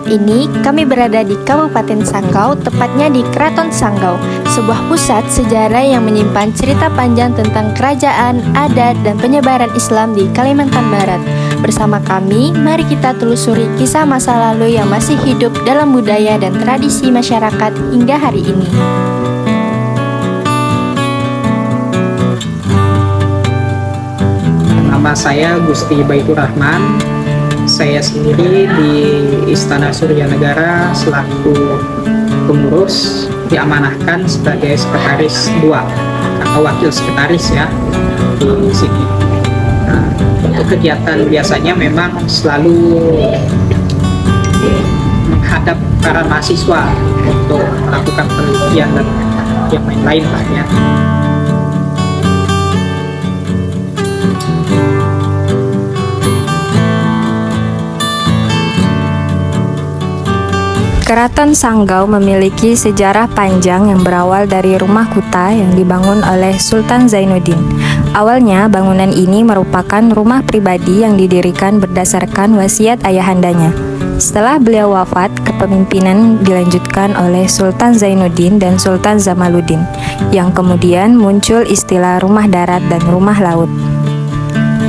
ini kami berada di Kabupaten Sanggau, tepatnya di Keraton Sanggau, sebuah pusat sejarah yang menyimpan cerita panjang tentang kerajaan, adat, dan penyebaran Islam di Kalimantan Barat. Bersama kami, mari kita telusuri kisah masa lalu yang masih hidup dalam budaya dan tradisi masyarakat hingga hari ini. Nama saya Gusti Baitur Rahman. Saya sendiri di Istana Surya Negara selaku pengurus, diamanahkan sebagai sekretaris 2 atau wakil sekretaris ya di sini. Nah, untuk kegiatan biasanya memang selalu menghadap para mahasiswa untuk melakukan penelitian dan yang lain-lain lah ya. Keraton Sanggau memiliki sejarah panjang yang berawal dari rumah kuta yang dibangun oleh Sultan Zainuddin. Awalnya, bangunan ini merupakan rumah pribadi yang didirikan berdasarkan wasiat ayahandanya. Setelah beliau wafat, kepemimpinan dilanjutkan oleh Sultan Zainuddin dan Sultan Zamaluddin, yang kemudian muncul istilah rumah darat dan rumah laut.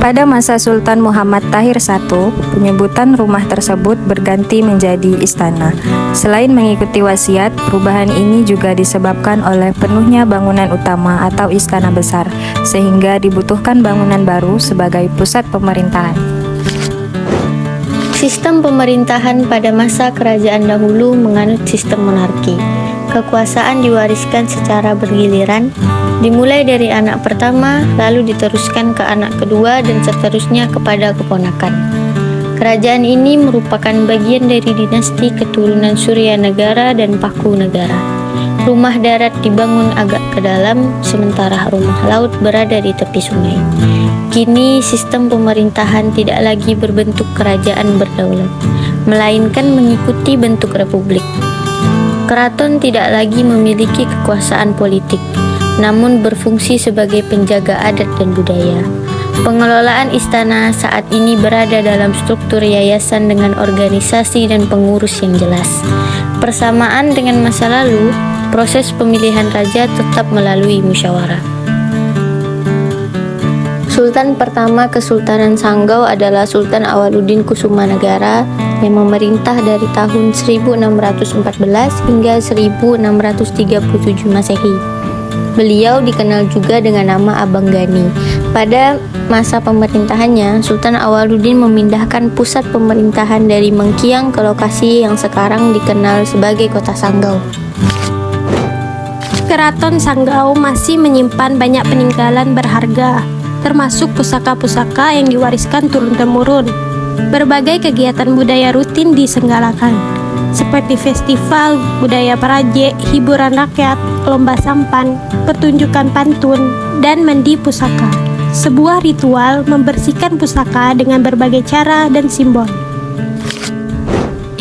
Pada masa Sultan Muhammad Tahir I, penyebutan rumah tersebut berganti menjadi istana. Selain mengikuti wasiat, perubahan ini juga disebabkan oleh penuhnya bangunan utama atau istana besar, sehingga dibutuhkan bangunan baru sebagai pusat pemerintahan. Sistem pemerintahan pada masa kerajaan dahulu menganut sistem monarki. Kekuasaan diwariskan secara bergiliran, dimulai dari anak pertama, lalu diteruskan ke anak kedua, dan seterusnya kepada keponakan. Kerajaan ini merupakan bagian dari dinasti keturunan Surya Negara dan Paku Negara. Rumah darat dibangun agak ke dalam, sementara rumah laut berada di tepi sungai. Kini sistem pemerintahan tidak lagi berbentuk kerajaan berdaulat, melainkan mengikuti bentuk republik. Keraton tidak lagi memiliki kekuasaan politik, namun berfungsi sebagai penjaga adat dan budaya. Pengelolaan istana saat ini berada dalam struktur yayasan dengan organisasi dan pengurus yang jelas. Persamaan dengan masa lalu, proses pemilihan raja tetap melalui musyawarah. Sultan pertama Kesultanan Sanggau adalah Sultan Awaluddin Kusumanagara yang memerintah dari tahun 1614 hingga 1637 Masehi. Beliau dikenal juga dengan nama Abang Gani. Pada masa pemerintahannya, Sultan Awaluddin memindahkan pusat pemerintahan dari Mengkiang ke lokasi yang sekarang dikenal sebagai Kota Sanggau. Keraton Sanggau masih menyimpan banyak peninggalan berharga, termasuk pusaka-pusaka yang diwariskan turun-temurun. Berbagai kegiatan budaya rutin diselenggarakan, seperti festival budaya Paraje, hiburan rakyat, lomba sampan, pertunjukan pantun, dan mandi pusaka. Sebuah ritual membersihkan pusaka dengan berbagai cara dan simbol.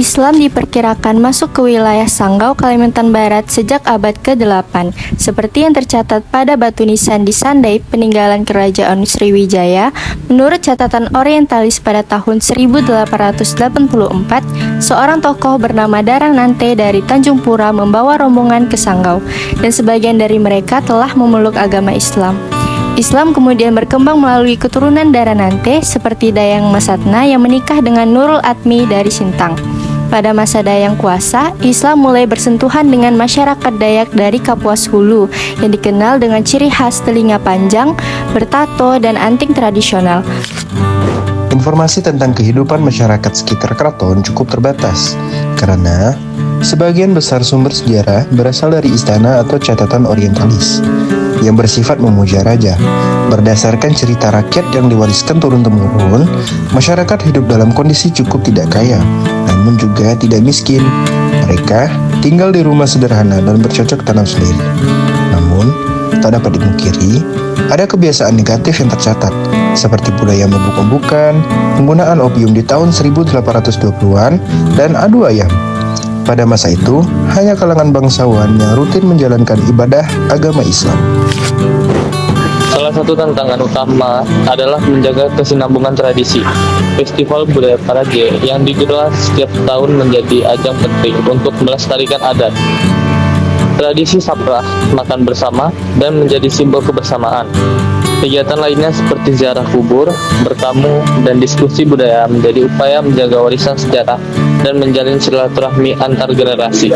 Islam diperkirakan masuk ke wilayah Sanggau, Kalimantan Barat sejak abad ke-8, seperti yang tercatat pada batu nisan di Sandai, peninggalan kerajaan Sriwijaya. Menurut catatan orientalis pada tahun 1884, seorang tokoh bernama Daranante dari Tanjung Pura membawa rombongan ke Sanggau, dan sebagian dari mereka telah memeluk agama Islam. Islam kemudian berkembang melalui keturunan Daranante seperti Dayang Masatna yang menikah dengan Nurul Atmi dari Sintang. Pada masa Dayang kuasa, Islam mulai bersentuhan dengan masyarakat Dayak dari Kapuas Hulu yang dikenal dengan ciri khas telinga panjang, bertato, dan anting tradisional. Informasi tentang kehidupan masyarakat sekitar keraton cukup terbatas, karena sebagian besar sumber sejarah berasal dari istana atau catatan orientalis yang bersifat memuja raja. Berdasarkan cerita rakyat yang diwariskan turun-temurun, masyarakat hidup dalam kondisi cukup tidak kaya, namun juga tidak miskin. Mereka tinggal di rumah sederhana dan bercocok tanam sendiri. Namun, tak dapat dipungkiri, ada kebiasaan negatif yang tercatat, seperti budaya mabuk-mabukan, penggunaan opium di tahun 1820-an, dan adu ayam. Pada masa itu, hanya kalangan bangsawan yang rutin menjalankan ibadah agama Islam. Salah satu tantangan utama adalah menjaga kesinambungan tradisi. Festival Budaya Parage yang digelar setiap tahun menjadi ajang penting untuk melestarikan adat. Tradisi saprah, makan bersama, dan menjadi simbol kebersamaan. Kegiatan lainnya seperti ziarah kubur, bertamu, dan diskusi budaya menjadi upaya menjaga warisan sejarah dan menjalin silaturahmi antar generasi.